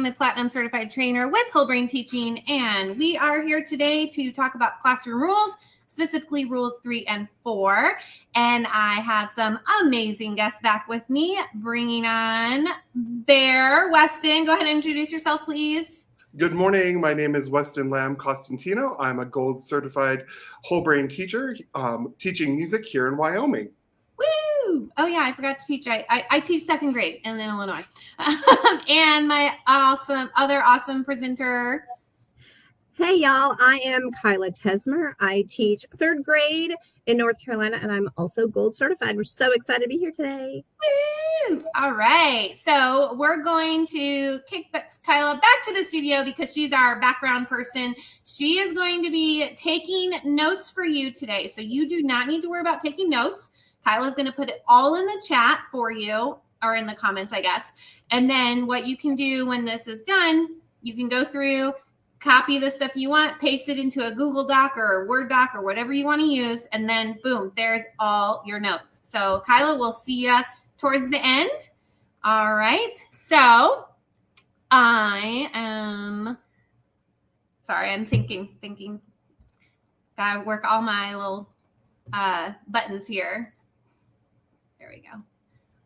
a Platinum Certified Trainer with Whole Brain Teaching, and we are here today to talk about classroom rules, specifically rules 3 and 4. And I have some amazing guests back with me, bringing on Bear. Weston, go ahead and introduce yourself, please. Good morning. My name is Weston Lamb Costantino. I'm a gold certified whole brain teacher teaching music here in Wyoming. Woo! Oh yeah, I forgot to teach. I teach second grade in Illinois. And my other awesome presenter. Hey y'all, I am Kyla Tesmer. I teach third grade in North Carolina, and I'm also gold certified. We're so excited to be here today. Woo! All right, so we're going to kick Kyla back to the studio because she's our background person. She is going to be taking notes for you today, so you do not need to worry about taking notes. Kyla's going to put it all in the chat for you, or in the comments, I guess. And then what you can do when this is done, you can go through, copy the stuff you want, paste it into a Google Doc or a Word doc or whatever you want to use, and then boom, there's all your notes. So Kyla, we'll see you towards the end. All right. So I'm thinking. Gotta work all my little buttons here. There we go.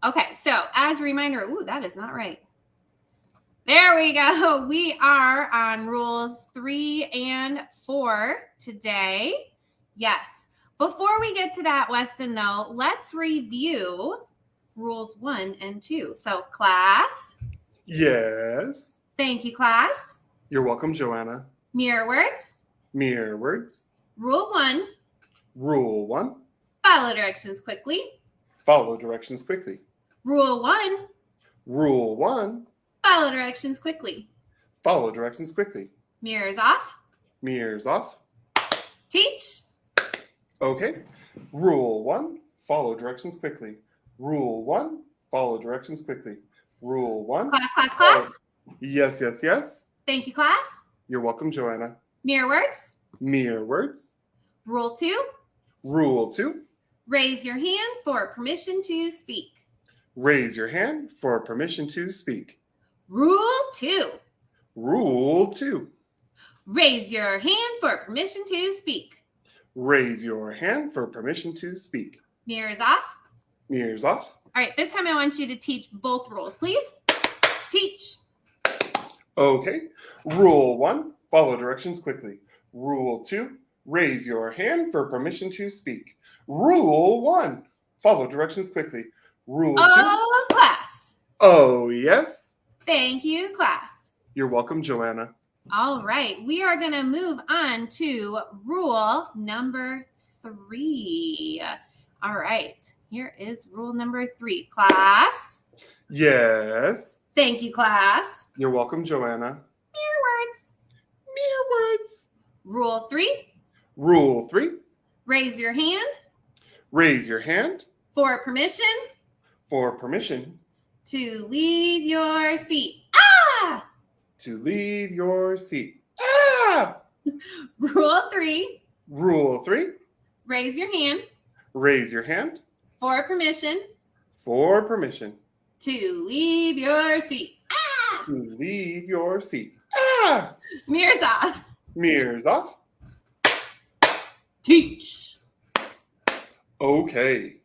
Okay, so as a reminder, ooh, that is not right. There we go. We are on rules 3 and 4 today. Yes. Before we get to that, Weston, though, let's review rules 1 and 2. So, class. Yes. Thank you, class. You're welcome, Joanna. Mirror words. Mirror words. Rule 1. Rule 1. Follow directions quickly. Follow directions quickly. Rule 1. Rule 1. Follow directions quickly. Follow directions quickly. Mirrors off. Mirrors off. Teach. Okay. Rule 1. Follow directions quickly. Rule 1. Follow directions quickly. Rule 1. Class. Yes, yes, yes. Thank you, class. You're welcome, Joanna. Mirror words. Mirror words. Rule 2. Rule 2. Raise your hand for permission to speak. Raise your hand for permission to speak. Rule 2. Rule 2. Raise your hand for permission to speak. Raise your hand for permission to speak. Mirrors off. Mirrors off. All right, this time I want you to teach both rules, please. Teach. Okay. Rule 1. Follow directions quickly. Rule 2. Raise your hand for permission to speak. Rule 1. Follow directions quickly. Rule 2. Oh, class. Oh, yes. Thank you, class. You're welcome, Joanna. All right, we are going to move on to rule number 3. All right, here is rule number 3. Class. Yes. Thank you, class. You're welcome, Joanna. Mirror words. Mirror words. Rule 3. Rule 3. Raise your hand. Raise your hand. For permission. For permission. To leave your seat. Ah! To leave your seat. Ah! Rule 3. Rule 3. Raise your hand. Raise your hand. For permission. For permission. To leave your seat. Ah! To leave your seat. Ah! Mirrors off. Mirrors off. Teach. Okay.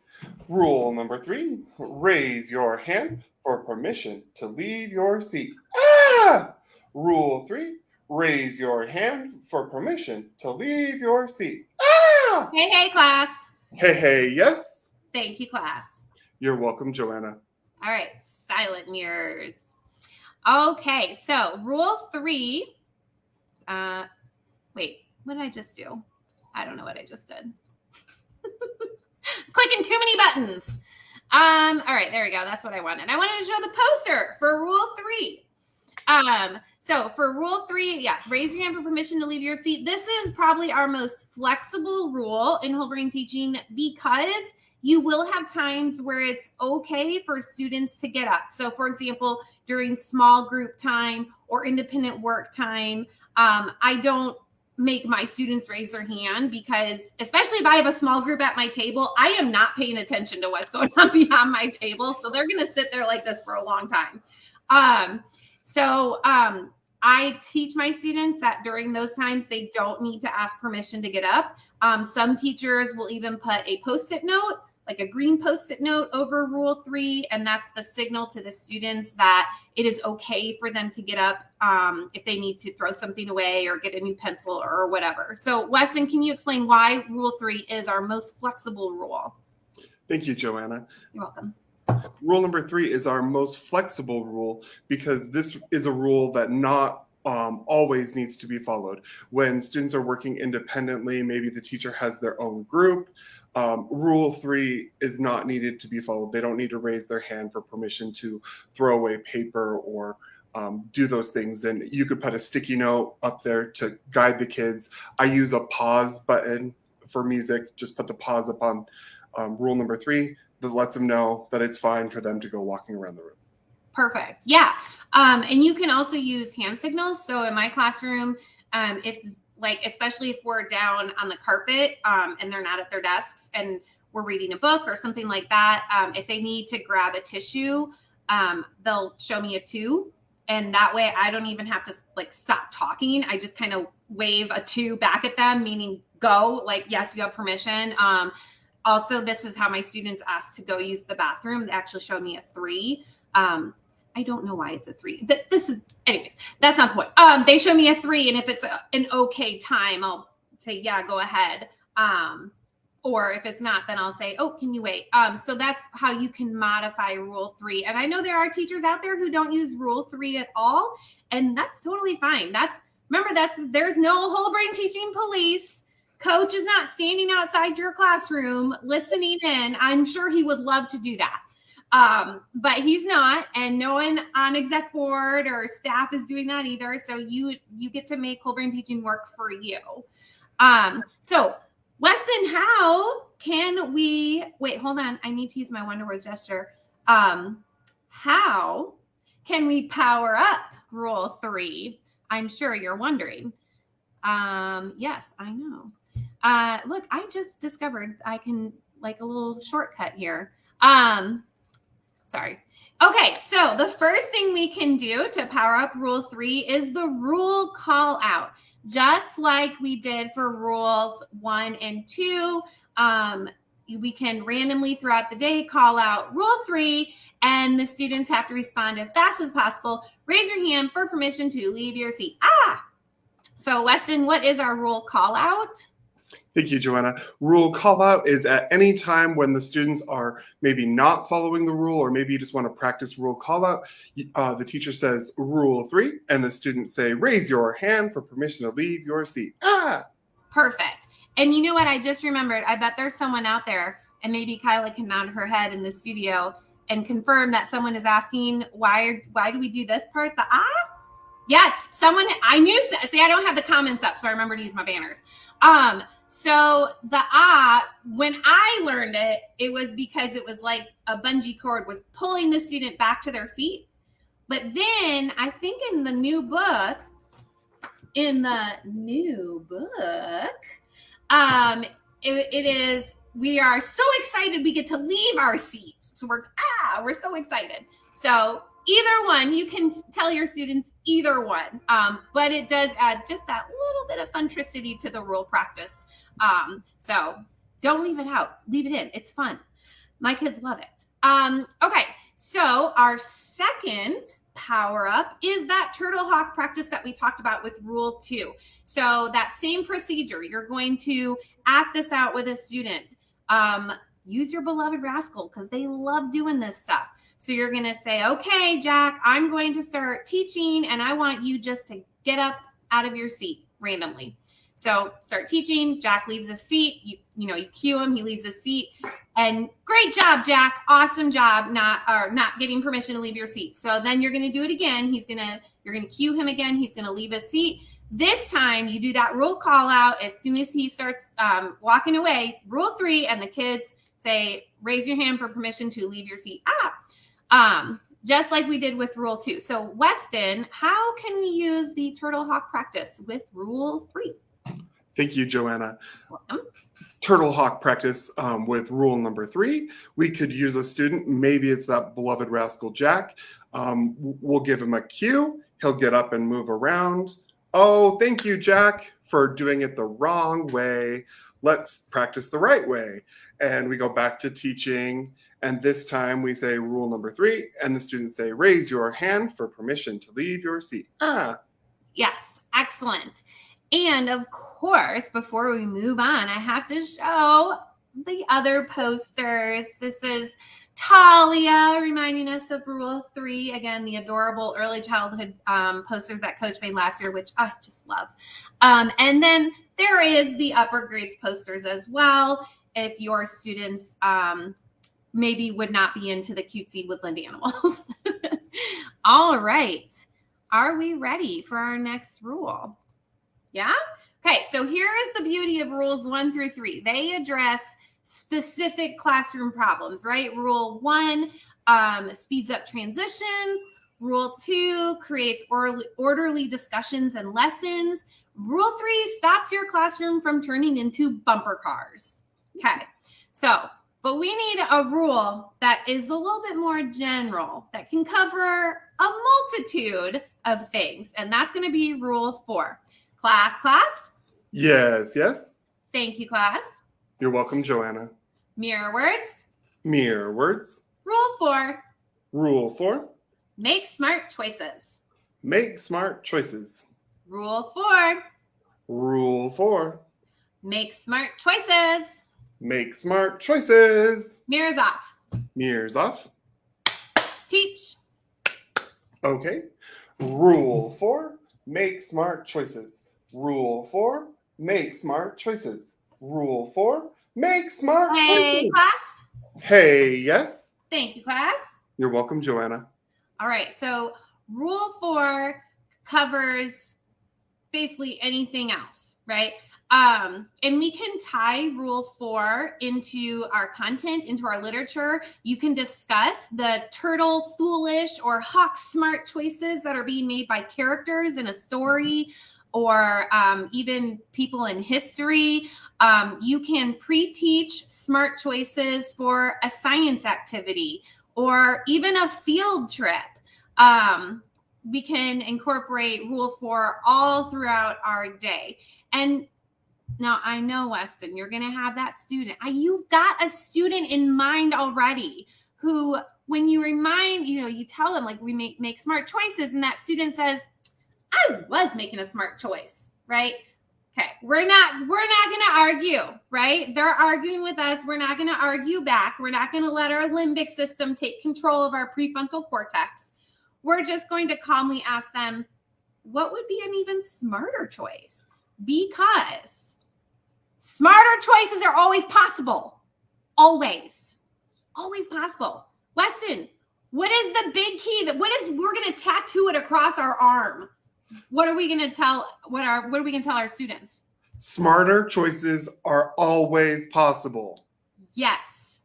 Rule number 3. Raise your hand for permission to leave your seat. Ah! Rule 3. Raise your hand for permission to leave your seat. Ah! Hey, class. Hey, yes. Thank you, class. You're welcome, Joanna. All right, silent mirrors. Okay, so rule 3. Wait, what did I just do? I don't know what I just did. Clicking too many buttons. All right, there we go. That's what I wanted. I wanted to show the poster for rule 3. So for rule 3, yeah, raise your hand for permission to leave your seat. This is probably our most flexible rule in whole brain teaching because you will have times where it's okay for students to get up. So for example, during small group time or independent work time, I don't make my students raise their hand because, especially if I have a small group at my table, I am not paying attention to what's going on beyond my table. So they're going to sit there like this for a long time. So I teach my students that during those times, they don't need to ask permission to get up. Some teachers will even put a Post-it note, like a green Post-it note over Rule 3, and that's the signal to the students that it is okay for them to get up if they need to throw something away or get a new pencil or whatever. So Weston, can you explain why Rule 3 is our most flexible rule? Thank you, Joanna. You're welcome. Rule number 3 is our most flexible rule because this is a rule that not always needs to be followed. When students are working independently, maybe the teacher has their own group, Rule 3 is not needed to be followed. They don't need to raise their hand for permission to throw away paper or do those things. And you could put a sticky note up there to guide the kids. I use a pause button for music. Just put the pause up on rule number 3 that lets them know that it's fine for them to go walking around the room. Perfect. Yeah. And you can also use hand signals. So in my classroom, if like, especially if we're down on the carpet and they're not at their desks and we're reading a book or something like that, if they need to grab a tissue, they'll show me a 2. And that way I don't even have to like stop talking. I just kind of wave a 2 back at them, meaning go, like, yes, you have permission. Also, this is how my students ask to go use the bathroom. They actually showed me a 3. I don't know why it's a 3. This is, anyways, that's not the point. They show me a 3, and if it's an okay time, I'll say, yeah, go ahead. Or if it's not, then I'll say, oh, can you wait? So that's how you can modify Rule 3. And I know there are teachers out there who don't use Rule 3 at all, and that's totally fine. There's no whole brain teaching police. Coach is not standing outside your classroom listening in. I'm sure he would love to do that. But he's not, and no one on exec board or staff is doing that either. So you get to make whole brain teaching work for you. So Weston, how can we, wait, hold on. I need to use my Wonder Words gesture. How can we power up Rule 3? I'm sure you're wondering. Yes, I know. Look, I just discovered I can, like, a little shortcut here. Sorry. Okay, so the first thing we can do to power up Rule 3 is the rule call out. Just like we did for Rules 1 and 2, we can randomly throughout the day call out Rule 3, and the students have to respond as fast as possible. Raise your hand for permission to leave your seat. So Weston, what is our rule call out? Thank you, Joanna. Rule call out is at any time when the students are maybe not following the rule, or maybe you just want to practice rule call out. The teacher says Rule 3, and the students say, raise your hand for permission to leave your seat. Perfect. And you know what? I just remembered, I bet there's someone out there, and maybe Kyla can nod her head in the studio and confirm that someone is asking, why do we do this part? The Yes, someone, I knew, see, I don't have the comments up, so I remember to use my banners. So the when I learned it, it was because it was like a bungee cord was pulling the student back to their seat. But then I think in the new book, it is, we are so excited we get to leave our seat. So we're so excited. So either one, you can tell your students either one, but it does add just that little bit of funtricity to the rule practice. So don't leave it out, leave it in. It's fun. My kids love it. Okay, so our second power up is that turtle hawk practice that we talked about with Rule 2. So that same procedure, you're going to act this out with a student. Use your beloved rascal because they love doing this stuff. So you're going to say, okay, Jack, I'm going to start teaching and I want you just to get up out of your seat randomly. So start teaching, Jack leaves his seat, you cue him, he leaves his seat, and great job, Jack, awesome job, not getting permission to leave your seat. So then you're going to do it again. You're going to cue him again. He's going to leave his seat. This time you do that rule call out as soon as he starts walking away, Rule 3, and the kids say, raise your hand for permission to leave your seat. Just like we did with Rule 2. So Weston, how can we use the turtle hawk practice with Rule 3? Thank you, Joanna. Welcome. Turtle hawk practice with rule number 3. We could use a student, maybe it's that beloved rascal Jack. We'll give him a cue. He'll get up and move around. Oh, thank you, Jack, for doing it the wrong way. Let's practice the right way. And we go back to teaching. And this time we say rule number 3, and the students say, raise your hand for permission to leave your seat. Yes, excellent. And of course, before we move on, I have to show the other posters. This is Talia reminding us of rule 3. Again, the adorable early childhood posters that Coach made last year, which I just love. And then there is the upper grades posters as well. If your students maybe would not be into the cutesy woodland animals. All right. Are we ready for our next rule? Yeah? Okay, so here is the beauty of rules 1 through 3. They address specific classroom problems, right? Rule 1 speeds up transitions. Rule 2 creates orderly discussions and lessons. Rule 3 stops your classroom from turning into bumper cars. Okay, so, but we need a rule that is a little bit more general, that can cover a multitude of things, and that's going to be rule 4. Class? Yes. Thank you, class. You're welcome, Joanna. Mirror words. Mirror words. Rule 4. Rule 4. Make smart choices. Make smart choices. Rule 4. Rule 4. Make smart choices. Make smart choices. Mirrors off. Mirrors off. Teach. Okay. Rule 4. Make smart choices. Rule 4. Make smart choices. Rule 4. Make smart choices. Hey, class. Hey, yes. Thank you, class. You're welcome, Joanna. All right, so rule 4 covers basically anything else, right? And we can tie rule 4 into our content, into our literature. You can discuss the turtle foolish or hawk smart choices that are being made by characters in a story, or even people in history. You can pre-teach smart choices for a science activity or even a field trip. We can incorporate rule 4 all throughout our day. And now I know, Weston, you're going to have that student. You've got a student in mind already who, when you remind, you tell them like we make smart choices, and that student says, I was making a smart choice, right? Okay, we're not going to argue, right? They're arguing with us. We're not going to argue back. We're not going to let our limbic system take control of our prefrontal cortex. We're just going to calmly ask them, what would be an even smarter choice? Because smarter choices are always possible. Always possible. Weston, what is the big key? We're going to tattoo it across our arm. What are we going to tell? What are we going to tell our students? Smarter choices are always possible. Yes,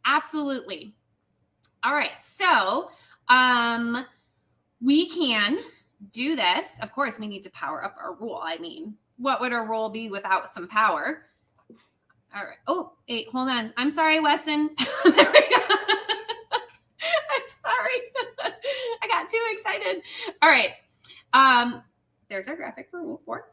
absolutely. All right, so we can do this. Of course, we need to power up our rule. I mean, what would our rule be without some power? All right. Oh, wait, hold on. I'm sorry, Weston. There we go. I'm sorry. I got too excited. All right. There's our graphic for rule 4.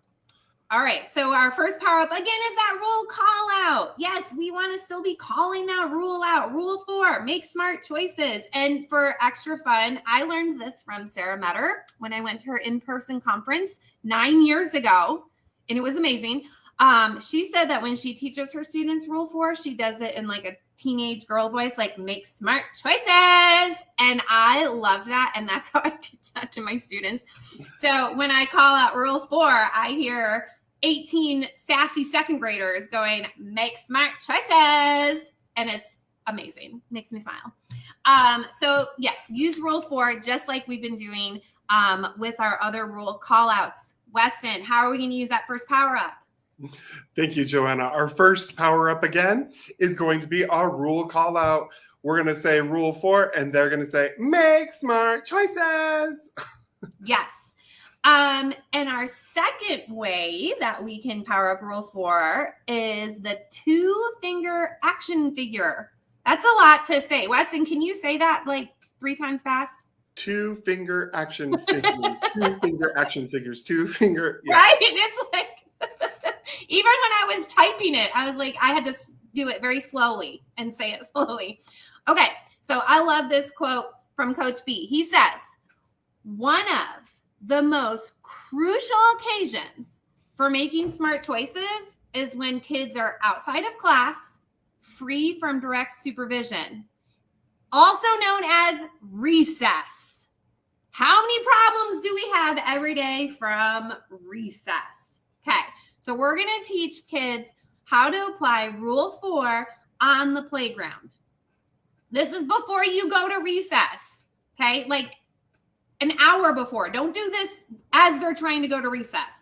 All right, so our first power up again is that rule call out. Yes, we want to still be calling that rule out. Rule 4, make smart choices. And for extra fun, I learned this from Sarah Metter when I went to her in-person conference 9 years ago, and it was amazing. She said that when she teaches her students rule 4, she does it in like a teenage girl voice, like make smart choices. And I love that. And that's how I teach that to my students. So when I call out rule 4, I hear 18 sassy second graders going, make smart choices. And it's amazing. Makes me smile. So yes, use rule 4, just like we've been doing with our other rule call outs. Weston, how are we going to use that first power up? Thank you, Joanna. Our first power up again is going to be our rule call out. We're going to say rule 4, and they're going to say, make smart choices. Yes. And our second way that we can power up rule 4 is the 2-finger action figure. That's a lot to say. Weston, can you say that like 3 times fast? two finger action figures, two finger action figures, two finger. Yeah. Right? It's like, even when I was typing it, I was like, I had to do it very slowly and say it slowly. Okay, so I love this quote from Coach B. He says, one of the most crucial occasions for making smart choices is when kids are outside of class, free from direct supervision, also known as recess. How many problems do we have every day from recess? Okay, so we're going to teach kids how to apply Rule 4 on the playground. This is before you go to recess, okay? Like an hour before. Don't do this as they're trying to go to recess.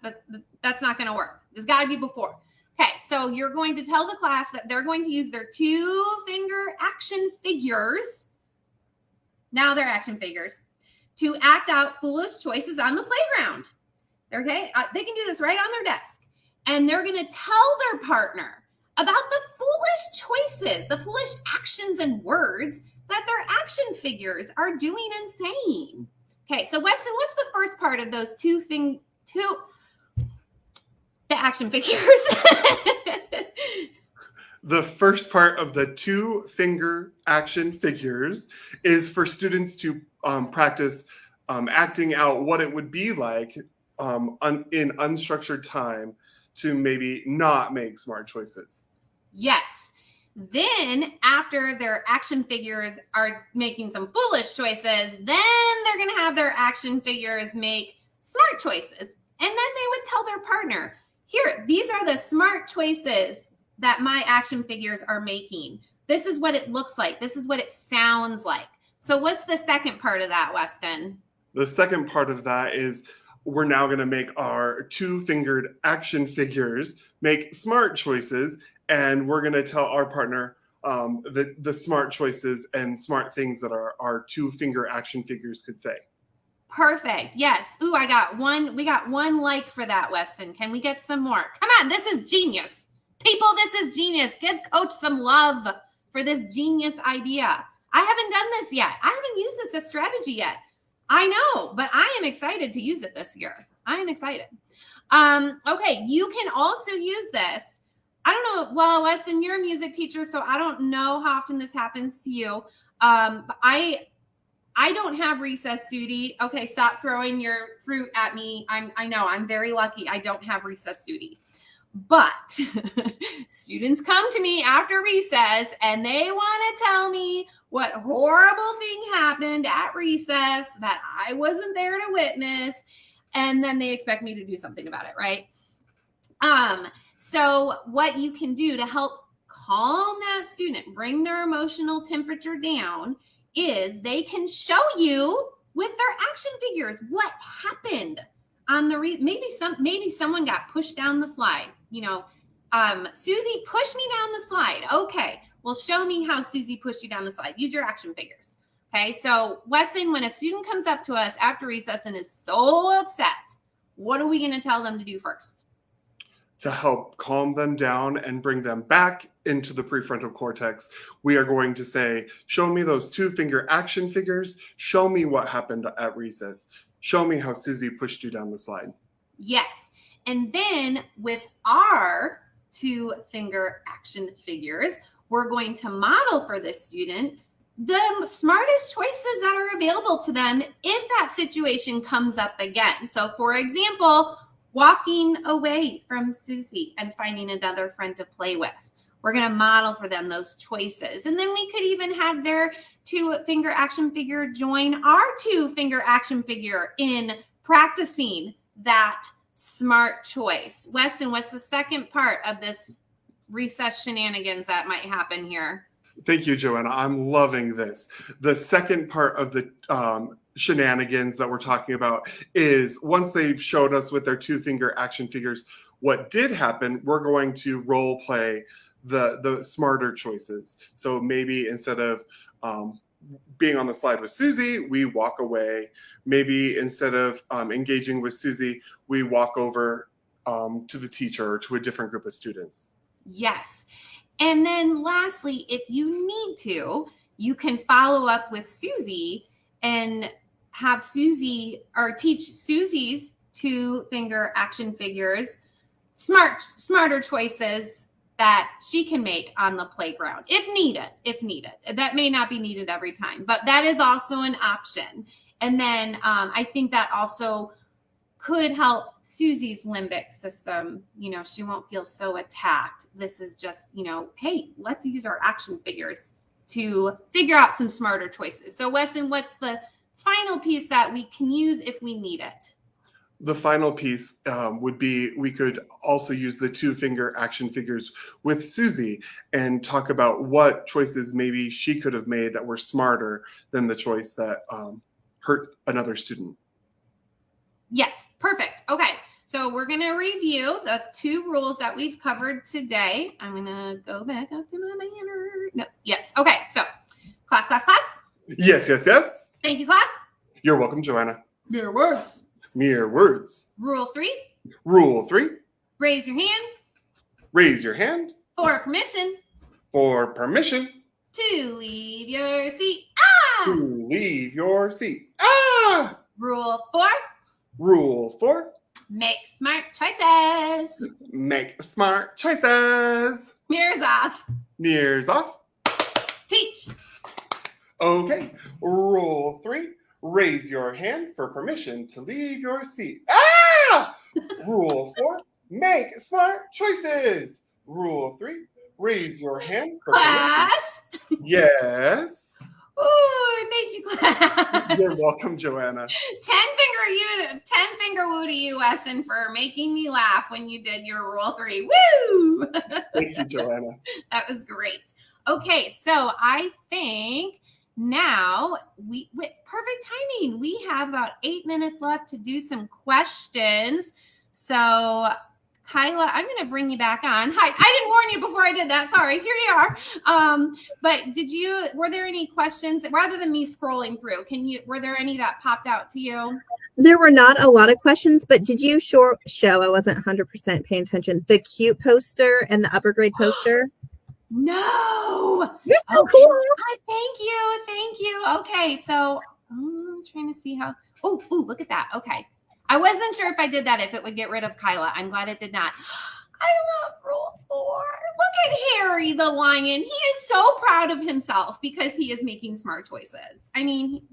That's not going to work. It's got to be before. Okay, so you're going to tell the class that they're going to use their two finger action figures. Now they're action figures to act out foolish choices on the playground. Okay, they can do this right on their desk. And they're going to tell their partner about the foolish choices, the foolish actions and words that their action figures are doing and saying. Okay, so Weston, what's the first part of those the action figures? The first part of the two finger action figures is for students to practice acting out what it would be like in unstructured time to maybe not make smart choices. Yes. Then after their action figures are making some foolish choices, then they're going to have their action figures make smart choices. And then they would tell their partner, here, these are the smart choices that my action figures are making. This is what it looks like. This is what it sounds like. So what's the second part of that, Weston? The second part of that is we're now going to make our two-fingered action figures make smart choices, and we're going to tell our partner the smart choices and smart things that our two-finger action figures could say. Perfect. Yes. Ooh, we got one like for that, Weston. Can we get some more? Come on, this is genius. People, this is genius. Give Coach some love for this genius idea. I haven't done this yet. I haven't used this as strategy yet. I know, but I am excited to use it this year. I am excited. Okay, you can also use this. I don't know. Well, Weston, you're a music teacher, so I don't know how often this happens to you. But I don't have recess duty. Okay, stop throwing your fruit at me. I know I'm very lucky. I don't have recess duty. But students come to me after recess and they want to tell me what horrible thing happened at recess that I wasn't there to witness. And then they expect me to do something about it, right? So what you can do to help calm that student, bring their emotional temperature down, is they can show you with their action figures what happened on the maybe someone got pushed down the slide. You know, Susie pushed me down the slide. Okay, well, show me how Susie pushed you down the slide. Use your action figures. Okay, so Weston, when a student comes up to us after recess and is so upset, what are we going to tell them to do first? To help calm them down and bring them back into the prefrontal cortex, we are going to say, show me those two-finger action figures. Show me what happened at recess. Show me how Susie pushed you down the slide. Yes. And then with our two-finger action figures, we're going to model for this student the smartest choices that are available to them if that situation comes up again. So for example, walking away from Susie and finding another friend to play with. We're going to model for them those choices. And then we could even have their two-finger action figure join our two-finger action figure in practicing that smart choice. Weston, what's the second part of this recess shenanigans that might happen here? Thank you, Joanna. I'm loving this. The second part of the shenanigans that we're talking about is once they've showed us with their two-finger action figures what did happen, we're going to role play the smarter choices. So maybe instead of being on the slide with Susie, we walk away. Maybe instead of engaging with Susie, we walk over to the teacher or to a different group of students. Yes. And then lastly, if you need to, you can follow up with Susie and have Susie or teach Susie's 2-finger action figures smarter choices that she can make on the playground if needed. That may not be needed every time, but that is also an option. And then I think that also could help Susie's limbic system. You know, she won't feel so attacked. This is just, you know, hey, let's use our action figures to figure out some smarter choices. So Weston, what's the final piece that we can use if we need it? The final piece would be, we could also use the 2-finger action figures with Susie and talk about what choices maybe she could have made that were smarter than the choice that hurt another student. Yes, perfect. Okay, so we're going to review the 2 rules that we've covered today. I'm going to go back up to my banner. No, yes. Okay, so class. Yes. Thank you, class. You're welcome, Joanna. Mere words. Mere words. Rule 3. Rule 3. Raise your hand. Raise your hand. For permission. For permission. To leave your seat. To leave your seat. Ah! Rule 4. Rule 4. Make smart choices. Make smart choices. Mirrors off. Mirrors off. Teach. Okay. Rule 3. Raise your hand for permission to leave your seat. Ah! Rule 4. Make smart choices. Rule 3. Raise your hand for Class. permission. Yes. Ooh, thank you, class. You're welcome, Joanna. 10-finger woo to you, Weston, for making me laugh when you did your rule 3. Woo! Thank you, Joanna. That was great. Okay, so I think now with perfect timing, we have about 8 minutes left to do some questions. So Kyla, I'm going to bring you back on. Hi, I didn't warn you before I did that. Sorry, here you are. But were there any questions rather than me scrolling through? Were there any that popped out to you? There were not a lot of questions, but did you show, I wasn't 100% paying attention, the cute poster and the upper grade poster? No. You're so cool. Thank you. Okay, so I'm trying to see how. Oh, look at that. Okay. I wasn't sure if I did that, if it would get rid of Kyla. I'm glad it did not. I love rule 4. Look at Harry the lion. He is so proud of himself because he is making smart choices. I mean,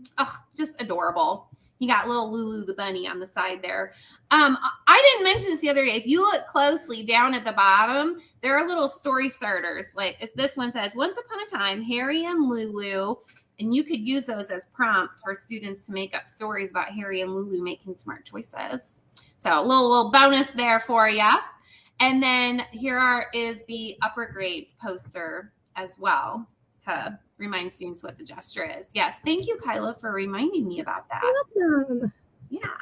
just adorable. He got little Lulu the bunny on the side there. I didn't mention this the other day. If you look closely down at the bottom, there are little story starters. Like if this one says, once upon a time, Harry and Lulu. And you could use those as prompts for students to make up stories about Harry and Lulu making smart choices. So a little bonus there for you. And then is the upper grades poster as well to remind students what the gesture is. Yes. Thank you, Kyla, for reminding me about that. Welcome. Yeah.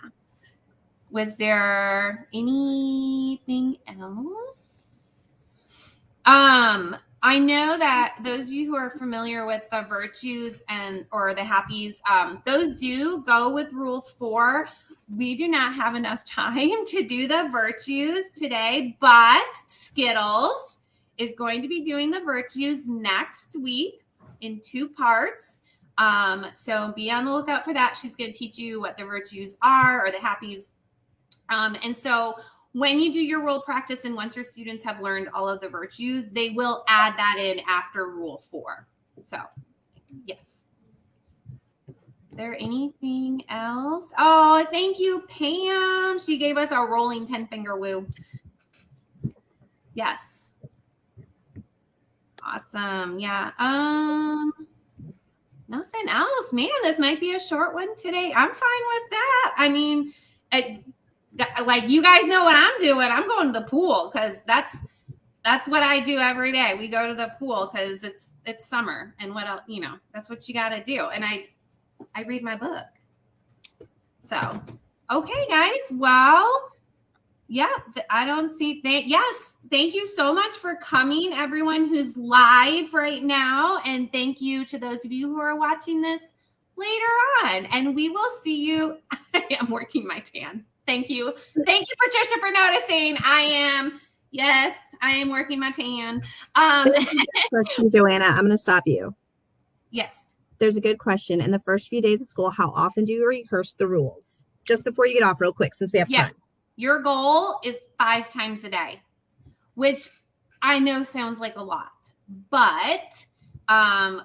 Was there anything else? I know that those of you who are familiar with the virtues or the happies, those do go with rule 4. We do not have enough time to do the virtues today, but Skittles is going to be doing the virtues next week in 2 parts. So be on the lookout for that. She's going to teach you what the virtues are or the happies. And so when you do your rule practice and once your students have learned all of the virtues, they will add that in after rule 4. So, yes. Is there anything else? Oh, thank you, Pam. She gave us our rolling 10-finger woo. Yes. Awesome. Yeah. Nothing else. Man, this might be a short one today. I'm fine with that. I mean, like you guys know what I'm doing. I'm going to the pool because that's what I do every day. We go to the pool because it's summer and what else, that's what you got to do. And I read my book. So, okay, guys. Well, yeah, I don't see that. Yes. Thank you so much for coming, everyone who's live right now. And thank you to those of you who are watching this later on. And we will see you. I am working my tan. Thank you. Thank you, Patricia, for noticing. I am working my tan. Question, Joanna, I'm going to stop you. Yes. there's a good question. In the first few days of school, how often do you rehearse the rules? Just before you get off real quick, since we have time. Your goal is 5 times a day, which I know sounds like a lot, but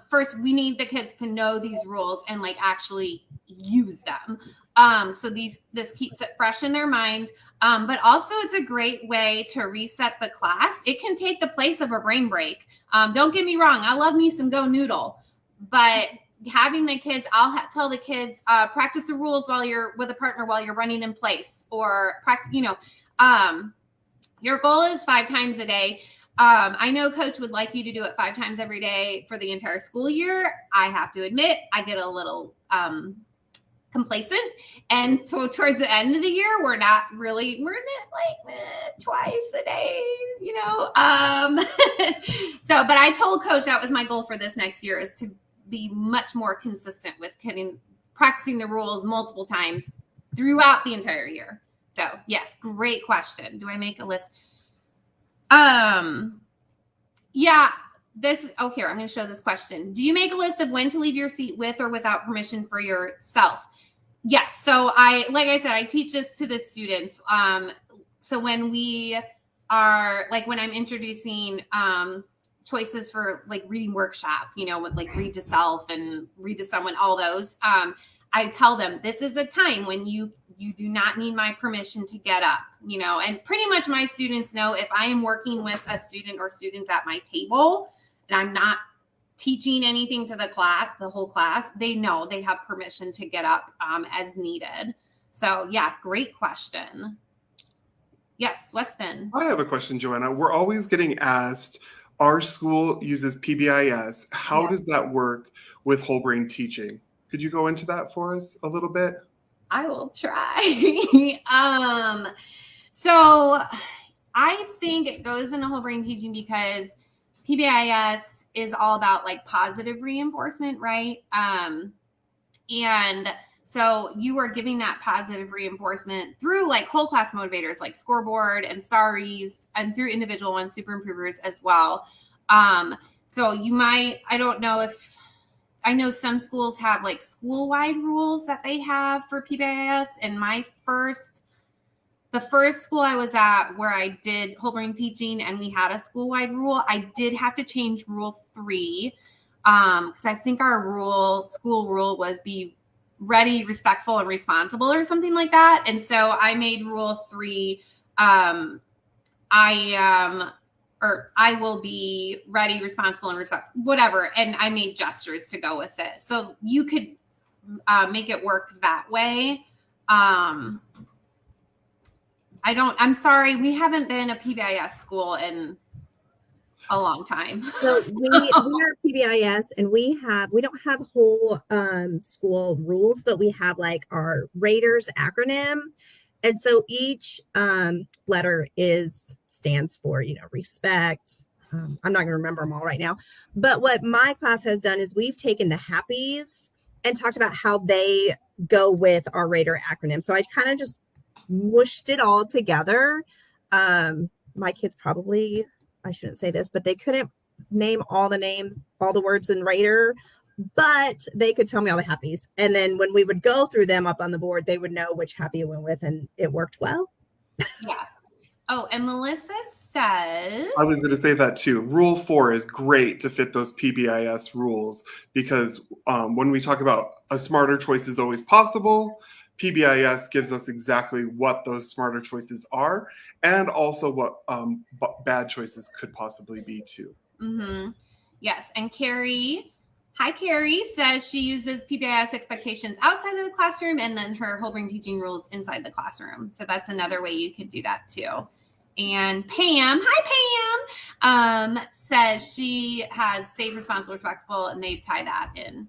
first we need the kids to know these rules and like actually use them. So this keeps it fresh in their mind. But also it's a great way to reset the class. It can take the place of a brain break. Don't get me wrong. I love me some Go Noodle, but having the kids, tell the kids, practice the rules while you're with a partner, while you're running in place, or your goal is 5 times a day. I know coach would like you to do it 5 times every day for the entire school year. I have to admit, I get a little complacent. And so towards the end of the year, we're in it like twice a day, but I told coach that was my goal for this next year, is to be much more consistent with practicing the rules multiple times throughout the entire year. So yes, great question. Do I make a list? Here, I'm going to show this question. Do you make a list of when to leave your seat with or without permission for yourself? Yes. So like I said, I teach this to the students. So when we are when I'm introducing, choices for like reading workshop, with like read to self and read to someone, all those, I tell them this is a time when you do not need my permission to get up, and pretty much my students know if I am working with a student or students at my table and I'm not teaching anything to the whole class, they know they have permission to get up as needed. So yeah, great question. Yes, Weston. I have a question, Joanna. We're always getting asked, our school uses PBIS. How does that work with whole brain teaching? Could you go into that for us a little bit? I will try. So I think it goes into whole brain teaching because PBIS is all about like positive reinforcement, right? And so you are giving that positive reinforcement through like whole class motivators like scoreboard and Starries, and through individual ones, super improvers as well. So you might, I know some schools have like school-wide rules that they have for PBIS. And the first school I was at where I did whole brain teaching and we had a school-wide rule, I did have to change rule 3. Because I think our school rule was be ready, respectful, and responsible or something like that. And so I made rule 3, I will be ready, responsible, and respectful, whatever. And I made gestures to go with it. So you could make it work that way. I'm sorry, we haven't been a PBIS school in a long time. So we are PBIS, and we don't have whole school rules, but we have like our Raiders acronym. And so each letter stands for, respect. I'm not going to remember them all right now. But what my class has done is we've taken the happies and talked about how they go with our Raider acronym. So I kind of just mushed it all together. My kids probably, I shouldn't say this, but they couldn't name all the words in Raider, but they could tell me all the happies. And then when we would go through them up on the board, they would know which happy it went with, and it worked well. Yeah. Oh, and Melissa says, I was going to say that too. Rule 4 is great to fit those PBIS rules because when we talk about a smarter choice is always possible, PBIS gives us exactly what those smarter choices are and also what bad choices could possibly be too. Mm-hmm. Yes. And Carrie says she uses PBIS expectations outside of the classroom and then her whole brain teaching rules inside the classroom. So that's another way you could do that too. And Pam, hi Pam, says she has safe, responsible, respectful, and they tie that in.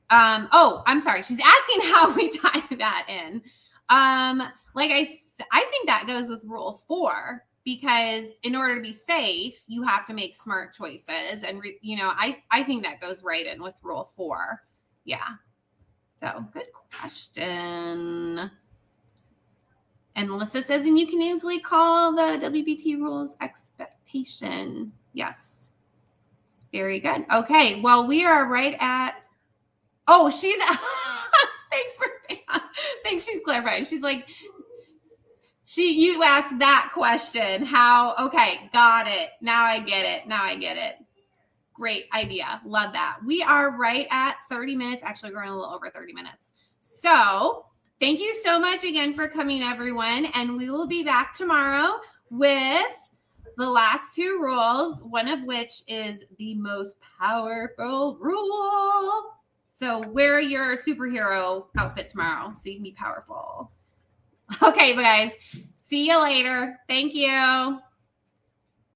I'm sorry. She's asking how we tie that in. Like I think that goes with rule 4 because in order to be safe, you have to make smart choices. And, I think that goes right in with rule 4. Yeah. So good question. And Melissa says, and you can easily call the WBT rules expectation. Yes. Very good. Okay. Well, we are right at Oh, she's thanks, she's clarifying. She's like, you asked that question. How? Okay, got it. Now I get it. Great idea. Love that. We are right at 30 minutes. Actually, we're going a little over 30 minutes. So thank you so much again for coming, everyone. And we will be back tomorrow with the last two rules, one of which is the most powerful rule. So wear your superhero outfit tomorrow so you can be powerful. Okay, but guys, see you later. Thank you.